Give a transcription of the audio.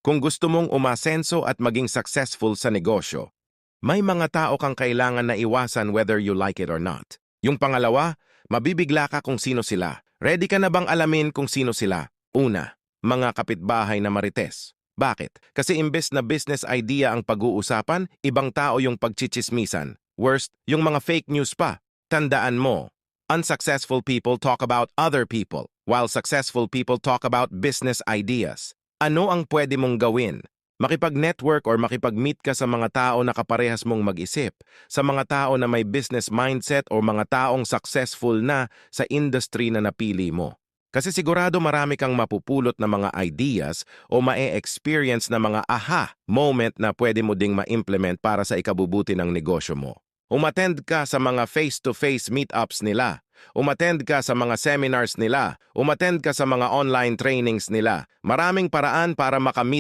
Kung gusto mong umasenso at maging successful sa negosyo, may mga tao kang kailangan na iwasan whether you like it or not. Yung pangalawa, mabibigla ka kung sino sila. Ready ka na bang alamin kung sino sila? Una, mga kapitbahay na marites. Bakit? Kasi imbes na business idea ang pag-uusapan, ibang tao yung pagchichismisan. Worst, yung mga fake news pa. Tandaan mo, unsuccessful people talk about other people, while successful people talk about business ideas. Ano ang pwede mong gawin? Makipag-network or makipag-meet ka sa mga tao na kaparehas mong mag-isip, sa mga tao na may business mindset o mga taong successful na sa industry na napili mo. Kasi sigurado marami kang mapupulot na mga ideas o mae-experience na mga aha moment na pwede mo ding ma-implement para sa ikabubuti ng negosyo mo. Umattend ka sa mga face-to-face meetups nila. Umattend ka sa mga seminars nila. Umattend ka sa mga online trainings nila. Maraming paraan para makamit